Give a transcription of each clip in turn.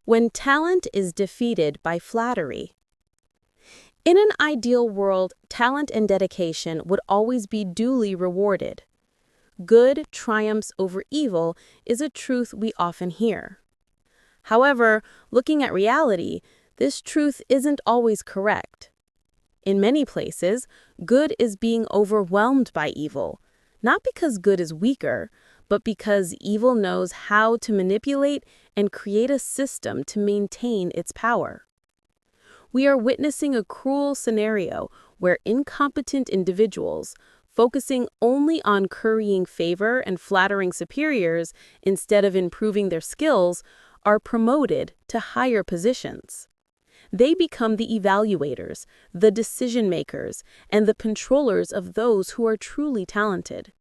When talent is defeated by flattery. In an ideal world, talent and dedication would always be duly rewarded. Good triumphs over evil is a truth we often hear. However, looking at reality, this truth isn't always correct. In many places, good is being overwhelmed by evil, not because good is weaker, but because evil knows how to manipulate and create a system to maintain its power. We are witnessing a cruel scenario where incompetent individuals, focusing only on currying favor and flattering superiors instead of improving their skills, are promoted to higher positions. They become the evaluators, the decision makers, and the controllers of those who are truly talented.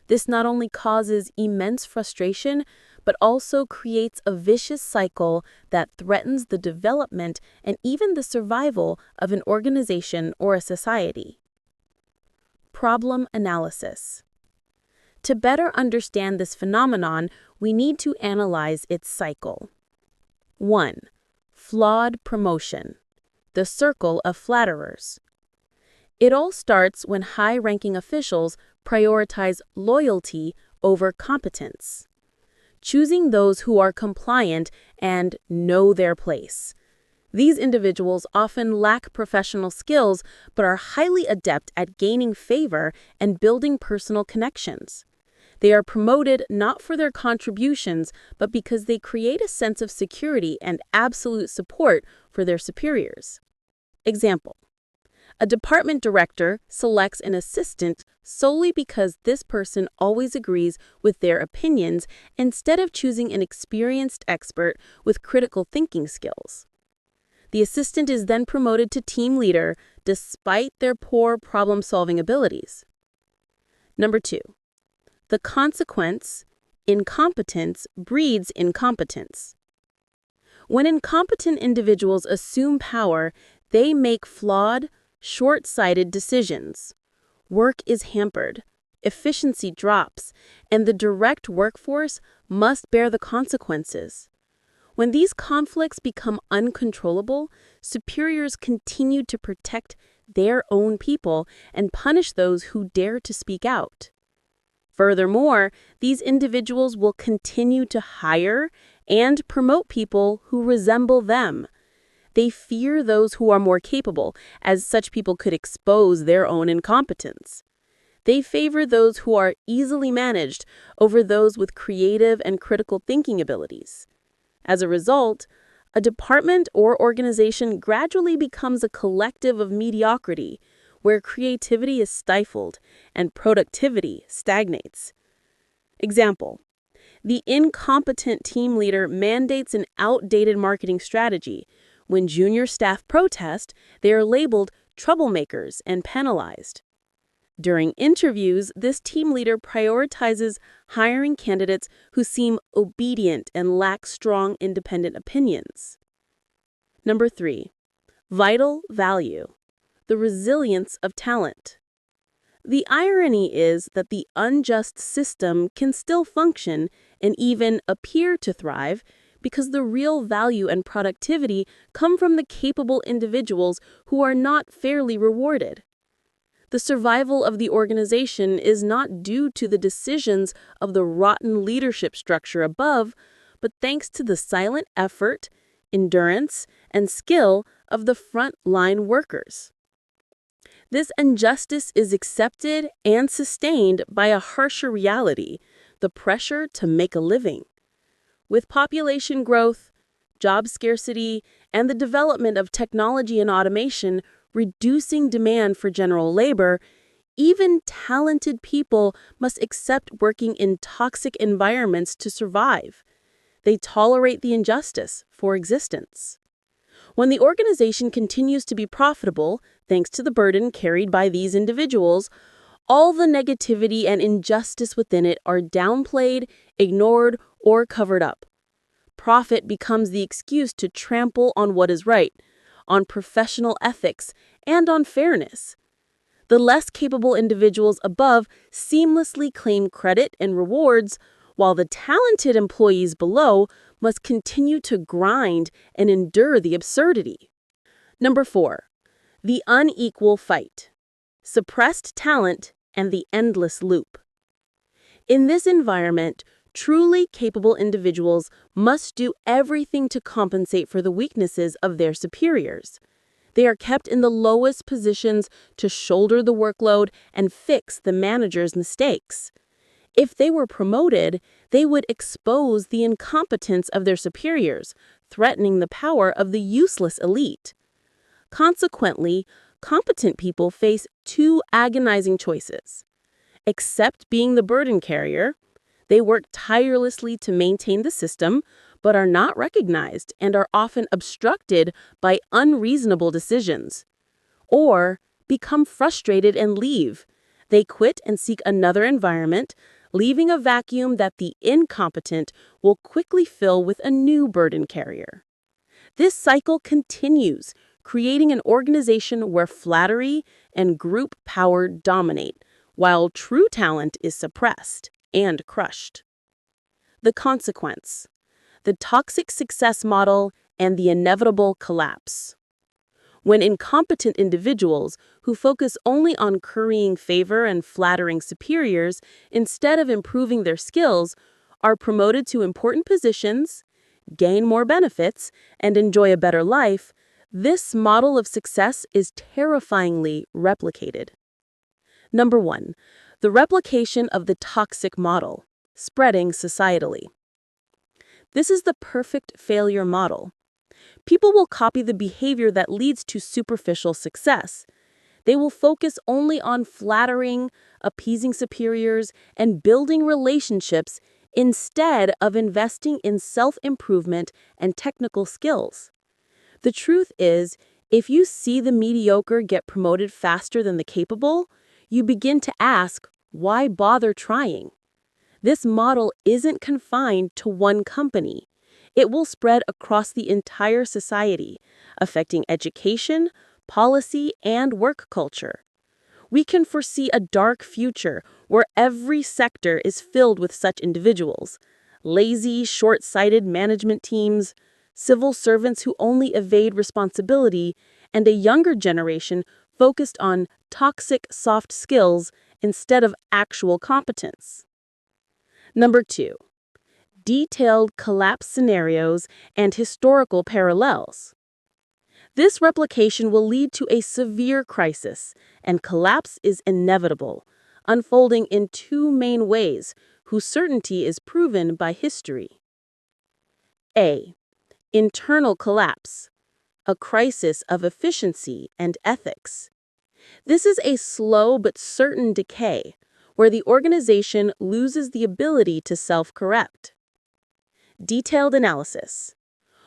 This not only causes immense frustration, but also creates a vicious cycle that threatens the development and even the survival of an organization or a society. Problem analysis. To better understand this phenomenon, we need to analyze its cycle. 1. Flawed promotion. The circle of flatterers. It all starts when high-ranking officials prioritize loyalty over competence, choosing those who are compliant and know their place. These individuals often lack professional skills but are highly adept at gaining favor and building personal connections. They are promoted not for their contributions, but because they create a sense of security and absolute support for their superiors. Example: a department director selects an assistant solely because this person always agrees with their opinions instead of choosing an experienced expert with critical thinking skills. The assistant is then promoted to team leader despite their poor problem-solving abilities. Number 2. The consequence: incompetence breeds incompetence. When incompetent individuals assume power, they make flawed, short-sighted decisions. Work is hampered, efficiency drops, and the direct workforce must bear the consequences. When these conflicts become uncontrollable, superiors continue to protect their own people and punish those who dare to speak out. Furthermore, these individuals will continue to hire and promote people who resemble them. They fear those who are more capable, as such people could expose their own incompetence. They favor those who are easily managed over those with creative and critical thinking abilities. As a result, a department or organization gradually becomes a collective of mediocrity, where creativity is stifled and productivity stagnates. Example: the incompetent team leader mandates an outdated marketing strategy. When junior staff protest, they are labeled troublemakers and penalized. During interviews, this team leader prioritizes hiring candidates who seem obedient and lack strong independent opinions. Number 3. Vital value: the resilience of talent. The irony is that the unjust system can still function and even appear to thrive because the real value and productivity come from the capable individuals who are not fairly rewarded. The survival of the organization is not due to the decisions of the rotten leadership structure above, but thanks to the silent effort, endurance, and skill of the front-line workers. This injustice is accepted and sustained by a harsher reality: the pressure to make a living. With population growth, job scarcity, and the development of technology and automation reducing demand for general labor, even talented people must accept working in toxic environments to survive. They tolerate the injustice for existence. When the organization continues to be profitable, thanks to the burden carried by these individuals, all the negativity and injustice within it are downplayed, ignored, or covered up. Profit becomes the excuse to trample on what is right, on professional ethics, and on fairness. The less capable individuals above seamlessly claim credit and rewards, while the talented employees below must continue to grind and endure the absurdity. Number 4. The unequal fight. Suppressed talent and the endless loop. In this environment, truly capable individuals must do everything to compensate for the weaknesses of their superiors. They are kept in the lowest positions to shoulder the workload and fix the manager's mistakes. If they were promoted, they would expose the incompetence of their superiors, threatening the power of the useless elite. Consequently, competent people face two agonizing choices. Accept being the burden carrier. They work tirelessly to maintain the system, but are not recognized and are often obstructed by unreasonable decisions. Or become frustrated and leave. They quit and seek another environment, leaving a vacuum that the incompetent will quickly fill with a new burden carrier. This cycle continues, creating an organization where flattery and group power dominate, while true talent is suppressed and crushed. The consequence: the toxic success model and the inevitable collapse. When incompetent individuals who focus only on currying favor and flattering superiors instead of improving their skills are promoted to important positions, gain more benefits, and enjoy a better life, this model of success is terrifyingly replicated. Number 1. The replication of the toxic model, spreading societally. This is the perfect failure model. People will copy the behavior that leads to superficial success. They will focus only on flattering, appeasing superiors, and building relationships instead of investing in self-improvement and technical skills. The truth is, if you see the mediocre get promoted faster than the capable, you begin to ask, why bother trying? This model isn't confined to one company. It will spread across the entire society, affecting education, policy, and work culture. We can foresee a dark future where every sector is filled with such individuals: lazy, short-sighted management teams, civil servants who only evade responsibility, and a younger generation focused on toxic soft skills instead of actual competence. Number 2. Detailed collapse scenarios and historical parallels. This replication will lead to a severe crisis, and collapse is inevitable, unfolding in two main ways whose certainty is proven by history. A. Internal collapse, a crisis of efficiency and ethics. This is a slow but certain decay, where the organization loses the ability to self-correct. Detailed analysis.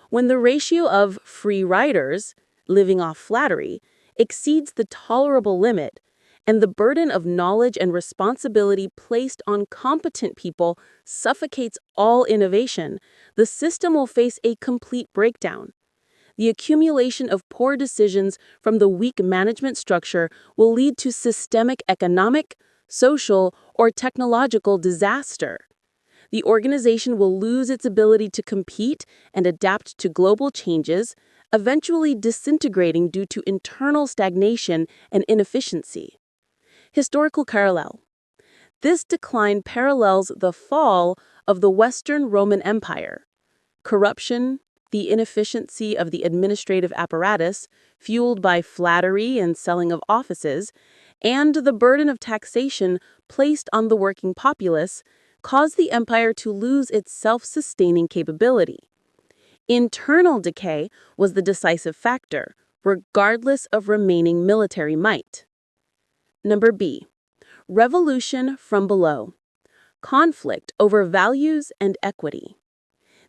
When the ratio of free riders, living off flattery, exceeds the tolerable limit, and the burden of knowledge and responsibility placed on competent people suffocates all innovation, the system will face a complete breakdown. The accumulation of poor decisions from the weak management structure will lead to systemic economic, social, or technological disaster. The organization will lose its ability to compete and adapt to global changes, eventually disintegrating due to internal stagnation and inefficiency. Historical parallel. This decline parallels the fall of the Western Roman Empire. Corruption, the inefficiency of the administrative apparatus, fueled by flattery and selling of offices, and the burden of taxation placed on the working populace, caused the empire to lose its self-sustaining capability. Internal decay was the decisive factor, regardless of remaining military might. Number B. Revolution from below. Conflict over values and equity.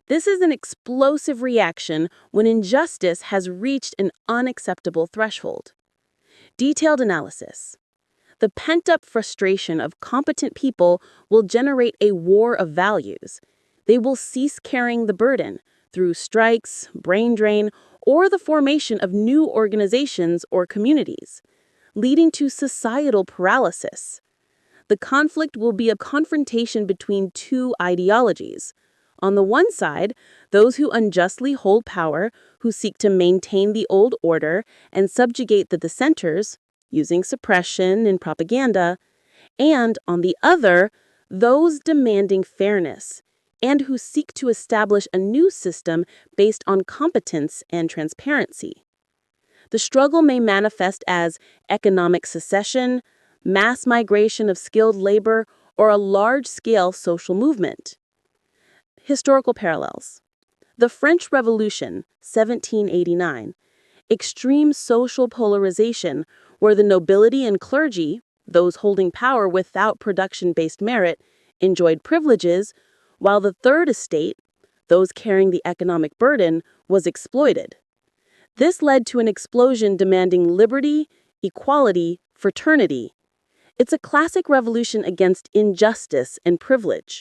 This is an explosive reaction when injustice has reached an unacceptable threshold. Detailed analysis. The pent-up frustration of competent people will generate a war of values. They will cease carrying the burden through strikes, brain drain, or the formation of new organizations or communities, leading to societal paralysis. The conflict will be a confrontation between two ideologies: On the one side, those who unjustly hold power, who seek to maintain the old order and subjugate the dissenters, using suppression and propaganda, and on the other, those demanding fairness, and who seek to establish a new system based on competence and transparency. The struggle may manifest as economic secession, mass migration of skilled labor, or a large-scale social movement. Historical parallels. The French Revolution, 1789, extreme social polarization where the nobility and clergy, those holding power without production-based merit, enjoyed privileges, while the Third Estate, those carrying the economic burden, was exploited. This led to an explosion demanding liberty, equality, fraternity. It's a classic revolution against injustice and privilege.